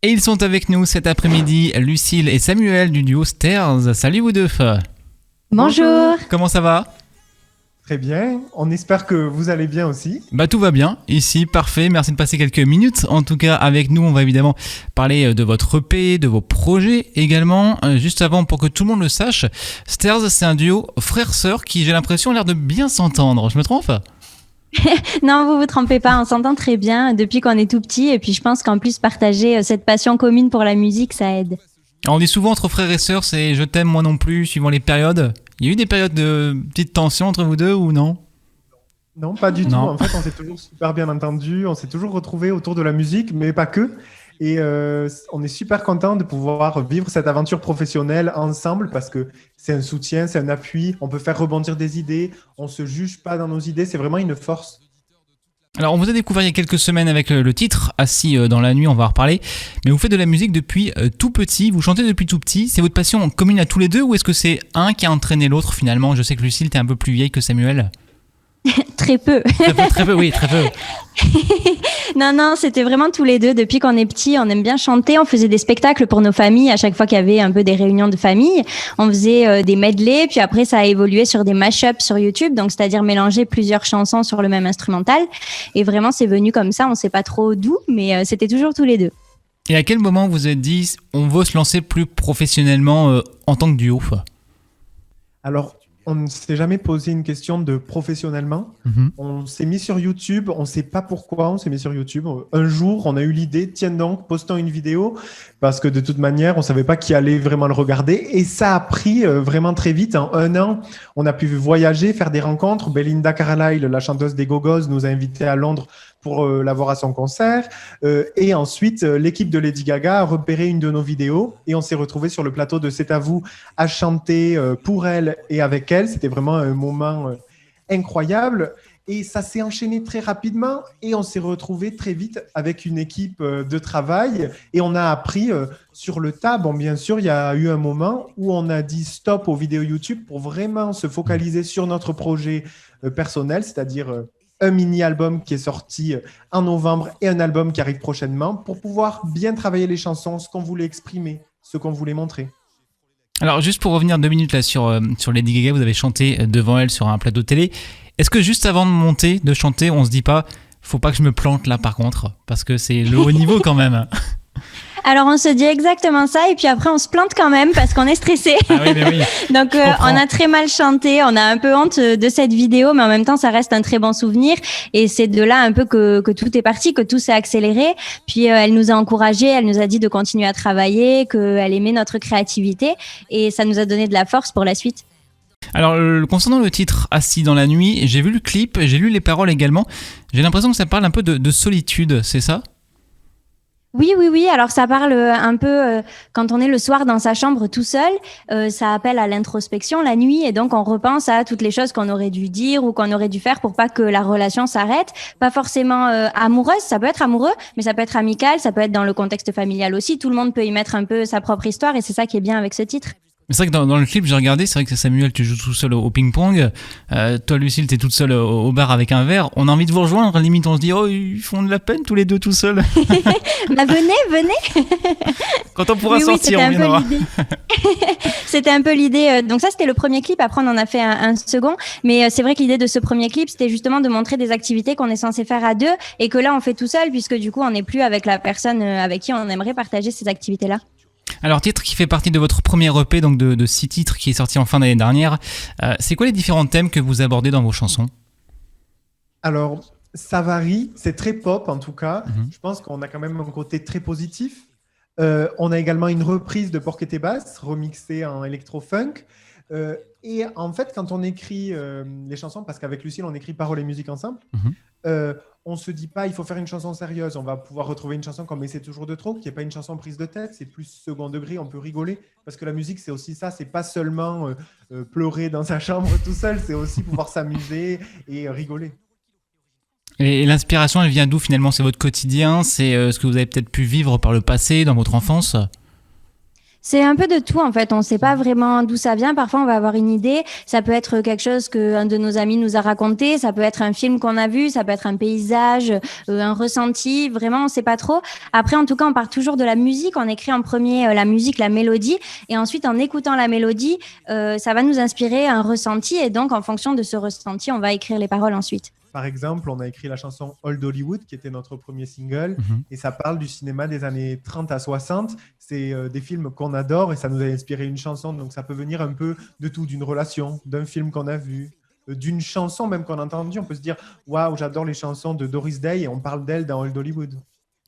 Et ils sont avec nous cet après-midi, Lucille et Samuel du duo Stairs. Salut vous deux. Bonjour. Comment ça va ? Très bien, on espère que vous allez bien aussi. Bah tout va bien, ici, parfait, merci de passer quelques minutes. En tout cas, avec nous, on va évidemment parler de votre EP, de vos projets également. Juste avant, pour que tout le monde le sache, Stairs, c'est un duo frère-sœur qui, j'ai l'impression, a l'air de bien s'entendre. Je me trompe ? Non, vous vous trompez pas, on s'entend très bien depuis qu'on est tout petit et puis je pense qu'en plus partager cette passion commune pour la musique, ça aide. Alors, on dit souvent entre frères et sœurs, c'est je t'aime moi non plus, suivant les périodes. Il y a eu des périodes de petite tension entre vous deux ou non ? Non, pas du tout. Non. En fait, on s'est toujours super bien entendus, on s'est toujours retrouvés autour de la musique, mais pas que. Et on est super content de pouvoir vivre cette aventure professionnelle ensemble parce que c'est un soutien, c'est un appui, on peut faire rebondir des idées, on ne se juge pas dans nos idées, c'est vraiment une force. Alors, on vous a découvert il y a quelques semaines avec le titre Assis dans la nuit, on va en reparler. Mais vous faites de la musique depuis tout petit, vous chantez depuis tout petit. C'est votre passion commune à tous les deux ou est-ce que c'est un qui a entraîné l'autre finalement ? Je sais que Lucille, t'es un peu plus vieille que Samuel. Très peu. Très peu, oui, très peu. Non, c'était vraiment tous les deux. Depuis qu'on est petit, on aime bien chanter. On faisait des spectacles pour nos familles à chaque fois qu'il y avait un peu des réunions de famille. On faisait des medleys, puis après ça a évolué sur des mash-ups sur YouTube, donc c'est-à-dire mélanger plusieurs chansons sur le même instrumental. Et vraiment, c'est venu comme ça. On sait pas trop d'où, mais c'était toujours tous les deux. Et à quel moment vous vous êtes dit on veut se lancer plus professionnellement en tant que duo ? Alors, on ne s'est jamais posé une question de professionnellement. On s'est mis sur YouTube, on ne sait pas pourquoi on s'est mis sur YouTube. Un jour, on a eu l'idée, tiens donc, postons une vidéo, parce que de toute manière, on ne savait pas qui allait vraiment le regarder. Et ça a pris vraiment très vite. En 1 an, on a pu voyager, faire des rencontres. Belinda Carlisle, la chanteuse des Go-Go's, nous a invités à Londres pour la voir à son concert. Et ensuite, l'équipe de Lady Gaga a repéré une de nos vidéos et on s'est retrouvés sur le plateau de C'est à vous à chanter pour elle et avec elle. C'était vraiment un moment incroyable. Et ça s'est enchaîné très rapidement et on s'est retrouvés très vite avec une équipe de travail et on a appris sur le tas. Bon, bien sûr, il y a eu un moment où on a dit stop aux vidéos YouTube pour vraiment se focaliser sur notre projet personnel, c'est-à-dire un mini-album qui est sorti en novembre et un album qui arrive prochainement pour pouvoir bien travailler les chansons, ce qu'on voulait exprimer, ce qu'on voulait montrer. Alors juste pour revenir 2 minutes là sur Lady Gaga, vous avez chanté devant elle sur un plateau télé. Est-ce que juste avant de chanter, on se dit pas faut pas que je me plante là par contre parce que c'est le haut niveau quand même. Alors on se dit exactement ça et puis après on se plante quand même parce qu'on est stressé. Ah oui, mais oui. Donc on a très mal chanté, on a un peu honte de cette vidéo, mais en même temps ça reste un très bon souvenir et c'est de là un peu que tout est parti, que tout s'est accéléré. Puis elle nous a encouragés, elle nous a dit de continuer à travailler, qu'elle aimait notre créativité et ça nous a donné de la force pour la suite. Alors concernant le titre Assis dans la nuit, j'ai vu le clip, j'ai lu les paroles également. J'ai l'impression que ça parle un peu de solitude, c'est ça ? Oui. Alors ça parle un peu quand on est le soir dans sa chambre tout seul, ça appelle à l'introspection la nuit et donc on repense à toutes les choses qu'on aurait dû dire ou qu'on aurait dû faire pour pas que la relation s'arrête. Pas forcément amoureuse, ça peut être amoureux, mais ça peut être amical, ça peut être dans le contexte familial aussi. Tout le monde peut y mettre un peu sa propre histoire et c'est ça qui est bien avec ce titre. Mais c'est vrai que dans le clip, j'ai regardé, c'est vrai que Samuel, tu joues tout seul au ping-pong. Toi, Lucille, t'es toute seule au bar avec un verre. On a envie de vous rejoindre. Limite, on se dit, oh, ils font de la peine tous les deux tout seuls. Bah venez. Quand on pourra sortir, on viendra. C'était un peu l'idée. Donc ça, c'était le premier clip. Après, on en a fait un second. Mais c'est vrai que l'idée de ce premier clip, c'était justement de montrer des activités qu'on est censé faire à deux et que là, on fait tout seul puisque du coup, on n'est plus avec la personne avec qui on aimerait partager ces activités-là. Alors, titre qui fait partie de votre premier EP, donc de 6 titres qui est sorti en fin d'année dernière. C'est quoi les différents thèmes que vous abordez dans vos chansons ? Alors, ça varie, c'est très pop en tout cas. Je pense qu'on a quand même un côté très positif. On a également une reprise de Porc et Basse, remixée en électro-funk. Et en fait, quand on écrit les chansons, parce qu'avec Lucille, on écrit paroles et musique ensemble, on ne se dit pas il faut faire une chanson sérieuse. On va pouvoir retrouver une chanson comme « Et c'est toujours de trop », qui n'est pas une chanson prise de tête, c'est plus second degré, on peut rigoler. Parce que la musique, c'est aussi ça, c'est pas seulement pleurer dans sa chambre tout seul, c'est aussi pouvoir s'amuser et rigoler. Et l'inspiration, elle vient d'où finalement ? C'est votre quotidien ? C'est ce que vous avez peut-être pu vivre par le passé, dans votre enfance ? C'est un peu de tout en fait, on ne sait pas vraiment d'où ça vient, parfois on va avoir une idée, ça peut être quelque chose qu'un de nos amis nous a raconté, ça peut être un film qu'on a vu, ça peut être un paysage, un ressenti, vraiment on ne sait pas trop. Après en tout cas on part toujours de la musique, on écrit en premier la musique, la mélodie, et ensuite en écoutant la mélodie, ça va nous inspirer un ressenti, et donc en fonction de ce ressenti on va écrire les paroles ensuite. Par exemple, on a écrit la chanson Old Hollywood, qui était notre premier single, et ça parle du cinéma des années 30 à 60. C'est des films qu'on adore et ça nous a inspiré une chanson. Donc ça peut venir un peu de tout, d'une relation, d'un film qu'on a vu, d'une chanson même qu'on a entendue. On peut se dire « Waouh, j'adore les chansons de Doris Day » et on parle d'elle dans Old Hollywood.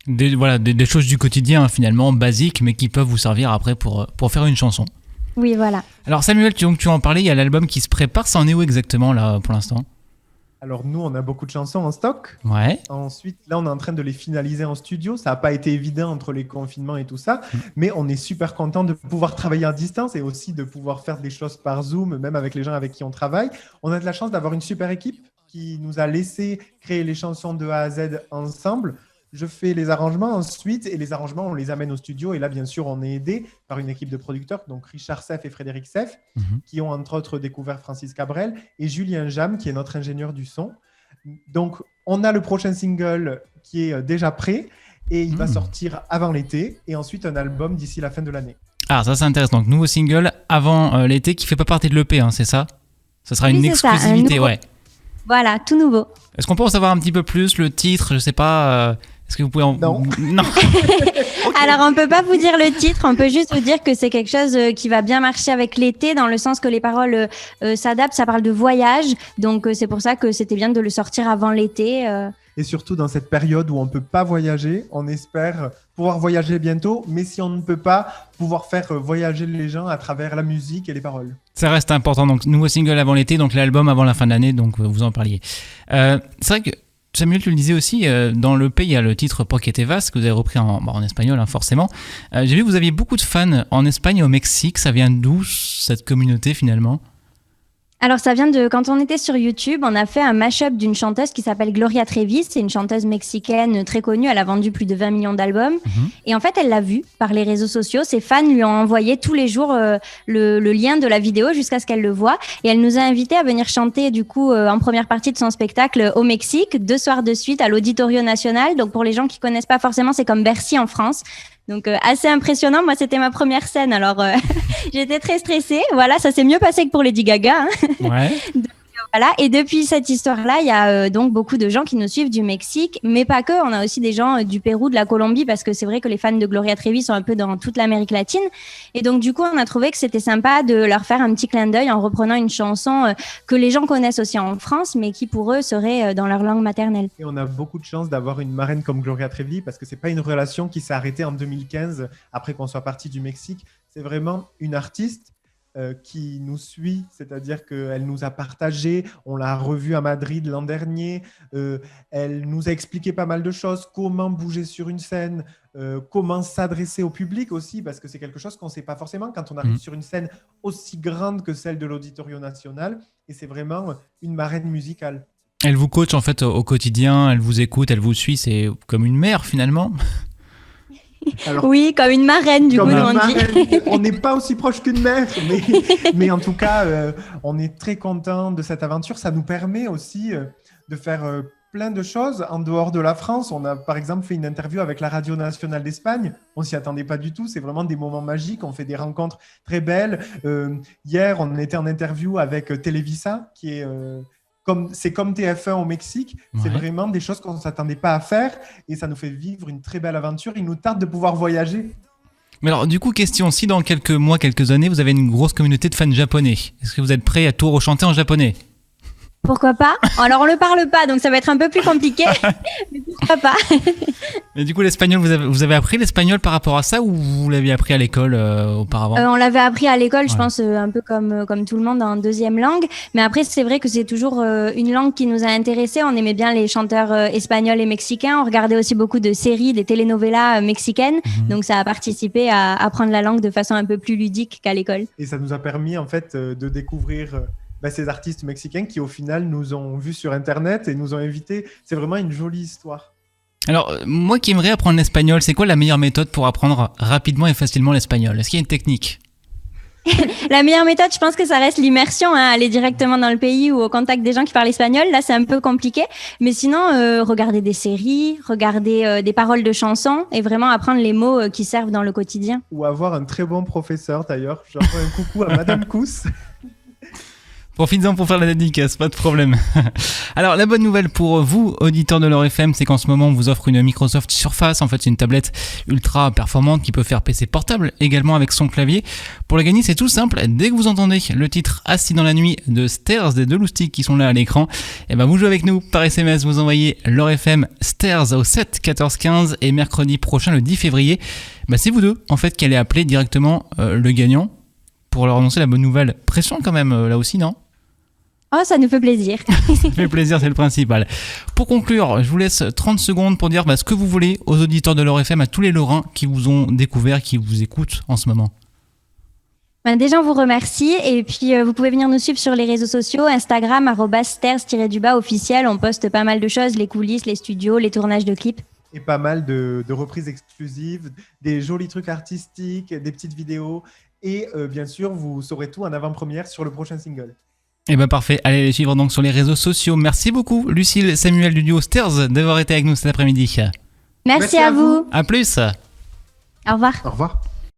Des choses du quotidien, finalement, basiques, mais qui peuvent vous servir après pour faire une chanson. Oui, voilà. Alors Samuel, tu en parlais, il y a l'album qui se prépare. Ça en est où exactement là pour l'instant ? Alors nous, on a beaucoup de chansons en stock. Ouais. Ensuite, là, on est en train de les finaliser en studio. Ça n'a pas été évident entre les confinements et tout ça, mais on est super content de pouvoir travailler à distance et aussi de pouvoir faire des choses par Zoom, même avec les gens avec qui on travaille. On a de la chance d'avoir une super équipe qui nous a laissé créer les chansons de A à Z ensemble. Je fais les arrangements ensuite et les arrangements, on les amène au studio. Et là, bien sûr, on est aidé par une équipe de producteurs, donc Richard Seff et Frédéric Seff, qui ont entre autres découvert Francis Cabrel, et Julien Jam, qui est notre ingénieur du son. Donc, on a le prochain single qui est déjà prêt et il va sortir avant l'été et ensuite un album d'ici la fin de l'année. Ah, ça intéressant. Donc, nouveau single avant l'été qui ne fait pas partie de l'EP, hein, c'est ça ? Ça sera une exclusivité, ouais. Voilà, tout nouveau. Est-ce qu'on peut en savoir un petit peu plus, le titre, je sais pas est-ce que vous pouvez Non. Non. Alors, on peut pas vous dire le titre, on peut juste vous dire que c'est quelque chose qui va bien marcher avec l'été, dans le sens que les paroles s'adaptent, ça parle de voyage, donc c'est pour ça que c'était bien de le sortir avant l'été. Et surtout dans cette période où on ne peut pas voyager, on espère pouvoir voyager bientôt, mais si on ne peut pas, pouvoir faire voyager les gens à travers la musique et les paroles. Ça reste important, donc nouveau single avant l'été, donc l'album avant la fin de l'année, donc vous en parliez. C'est vrai que Samuel, tu le disais aussi, dans l'EP, il y a le titre Pocket Evas, que vous avez repris en espagnol, hein, forcément. J'ai vu que vous aviez beaucoup de fans en Espagne et au Mexique. Ça vient d'où, cette communauté, finalement ? Alors, ça vient de quand on était sur YouTube, on a fait un mash-up d'une chanteuse qui s'appelle Gloria Trevi. C'est une chanteuse mexicaine très connue. Elle a vendu plus de 20 millions d'albums. Et en fait, elle l'a vu par les réseaux sociaux. Ses fans lui ont envoyé tous les jours le lien de la vidéo jusqu'à ce qu'elle le voie. Et elle nous a invités à venir chanter, du coup, en première partie de son spectacle au Mexique, 2 soirs de suite à l'Auditorio Nacional. Donc, pour les gens qui connaissent pas forcément, c'est comme Bercy en France. Donc, assez impressionnant. Moi, c'était ma première scène. Alors, j'étais très stressée. Voilà, ça s'est mieux passé que pour Lady Gaga. Hein. Ouais. Donc, voilà. Et depuis cette histoire-là, il y a donc beaucoup de gens qui nous suivent du Mexique, mais pas que. On a aussi des gens du Pérou, de la Colombie, parce que c'est vrai que les fans de Gloria Trevi sont un peu dans toute l'Amérique latine. Et donc, du coup, on a trouvé que c'était sympa de leur faire un petit clin d'œil en reprenant une chanson que les gens connaissent aussi en France, mais qui pour eux serait dans leur langue maternelle. Et on a beaucoup de chance d'avoir une marraine comme Gloria Trevi parce que c'est pas une relation qui s'est arrêtée en 2015 après qu'on soit parti du Mexique. C'est vraiment une artiste qui nous suit, c'est-à-dire qu'elle nous a partagé, on l'a revue à Madrid l'an dernier, elle nous a expliqué pas mal de choses, comment bouger sur une scène, comment s'adresser au public aussi, parce que c'est quelque chose qu'on ne sait pas forcément quand on arrive sur une scène aussi grande que celle de l'Auditorio Nacional, et c'est vraiment une marraine musicale. Elle vous coach en fait au quotidien, elle vous écoute, elle vous suit, c'est comme une mère finalement. Alors, oui, comme une marraine, du coup, on dit. On n'est pas aussi proche qu'une mère, mais en tout cas, on est très content de cette aventure. Ça nous permet aussi de faire plein de choses en dehors de la France. On a par exemple fait une interview avec la Radio Nationale d'Espagne. On s'y attendait pas du tout. C'est vraiment des moments magiques. On fait des rencontres très belles. Hier, on était en interview avec Televisa, qui est... c'est comme TF1 au Mexique, c'est vraiment des choses qu'on ne s'attendait pas à faire et ça nous fait vivre une très belle aventure. Il nous tarde de pouvoir voyager. Mais alors, du coup, question, si dans quelques mois, quelques années, vous avez une grosse communauté de fans japonais, est-ce que vous êtes prêt à tout rechanter en japonais ? Pourquoi pas ? Alors, on ne le parle pas, donc ça va être un peu plus compliqué, mais pourquoi pas ? Mais du coup, l'espagnol, vous avez appris l'espagnol par rapport à ça ou vous l'aviez appris à l'école auparavant ? On l'avait appris à l'école, je pense, un peu comme tout le monde en deuxième langue. Mais après, c'est vrai que c'est toujours une langue qui nous a intéressés. On aimait bien les chanteurs espagnols et mexicains. On regardait aussi beaucoup de séries, des telenovelas mexicaines. Donc, ça a participé à apprendre la langue de façon un peu plus ludique qu'à l'école. Et ça nous a permis, en fait, de découvrir... ces artistes mexicains qui, au final, nous ont vus sur Internet et nous ont invités. C'est vraiment une jolie histoire. Alors, moi qui aimerais apprendre l'espagnol, c'est quoi la meilleure méthode pour apprendre rapidement et facilement l'espagnol? Est-ce qu'il y a une technique? La meilleure méthode, je pense que ça reste l'immersion, hein, aller directement dans le pays ou au contact des gens qui parlent espagnol. Là, c'est un peu compliqué. Mais sinon, regarder des séries, regarder des paroles de chansons et vraiment apprendre les mots qui servent dans le quotidien. Ou avoir un très bon professeur d'ailleurs. J'envoie un coucou à Madame Kous. Profites-en pour faire la dédicace, pas de problème. Alors, la bonne nouvelle pour vous, auditeurs de l'Or FM, c'est qu'en ce moment, on vous offre une Microsoft Surface. En fait, c'est une tablette ultra performante qui peut faire PC portable, également avec son clavier. Pour la gagner, c'est tout simple. Dès que vous entendez le titre Assis dans la nuit de Stairs, des deux loustiques qui sont là à l'écran, et ben vous jouez avec nous par SMS, vous envoyez l'Or FM Stairs au 7 14 15 et mercredi prochain, le 10 février, c'est vous deux, en fait, qui allez appeler directement le gagnant pour leur annoncer la bonne nouvelle. Pression quand même, là aussi, non? Oh, ça nous fait plaisir. Ça fait plaisir, c'est le principal. Pour conclure, je vous laisse 30 secondes pour dire ce que vous voulez aux auditeurs de l'Or FM, à tous les Lorrains qui vous ont découvert, qui vous écoutent en ce moment. Déjà, on vous remercie. Et puis, vous pouvez venir nous suivre sur les réseaux sociaux, Instagram, @stairs_du-bas officiel. On poste pas mal de choses, les coulisses, les studios, les tournages de clips. Et pas mal de reprises exclusives, des jolis trucs artistiques, des petites vidéos. Et bien sûr, vous saurez tout en avant-première sur le prochain single. Et parfait, allez les suivre donc sur les réseaux sociaux. Merci beaucoup Lucille, Samuel du duo Stairs d'avoir été avec nous cet après-midi. Merci à vous. À plus. Au revoir. Au revoir.